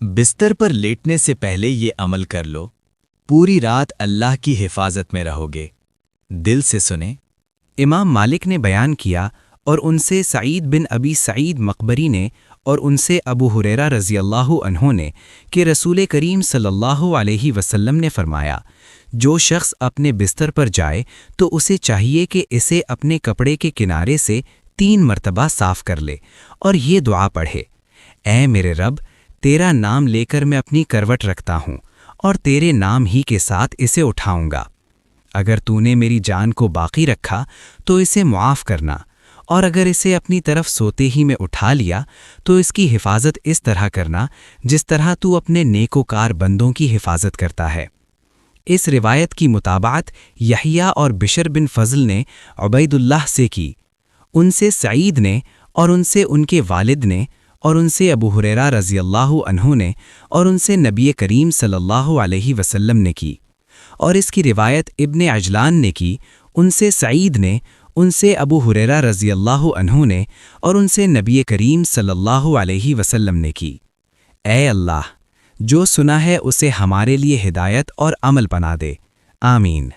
بستر پر لیٹنے سے پہلے یہ عمل کر لو، پوری رات اللہ کی حفاظت میں رہو گے۔ دل سے سنیں۔ امام مالک نے بیان کیا اور ان سے سعید بن ابی سعید مقبری نے اور ان سے ابو ہریرہ رضی اللہ عنہ نے کہ رسول کریم صلی اللہ علیہ وسلم نے فرمایا، جو شخص اپنے بستر پر جائے تو اسے چاہیے کہ اسے اپنے کپڑے کے کنارے سے 3 مرتبہ صاف کر لے اور یہ دعا پڑھے: اے میرے رب، تیرا نام لے کر میں اپنی کروٹ رکھتا ہوں اور تیرے نام ہی کے ساتھ اسے اٹھاؤں گا۔ اگر تو نے میری جان کو باقی رکھا تو اسے معاف کرنا، اور اگر اسے اپنی طرف سوتے ہی میں اٹھا لیا تو اس کی حفاظت اس طرح کرنا جس طرح تو اپنے نیکوکار بندوں کی حفاظت کرتا ہے۔ اس روایت کی مطابعت یحییٰ اور بشر بن فضل نے عبید اللہ سے کی، ان سے سعید نے اور ان سے ان کے والد نے اور ان سے ابو ہریرہ رضی اللہ عنہ نے اور ان سے نبی کریم صلی اللہ علیہ وسلم نے کی، اور اس کی روایت ابن عجلان نے کی، ان سے سعید نے، ان سے ابو ہریرہ رضی اللہ عنہ نے اور ان سے نبی کریم صلی اللہ علیہ وسلم نے کی۔ اے اللہ، جو سنا ہے اسے ہمارے لیے ہدایت اور عمل بنا دے، آمین۔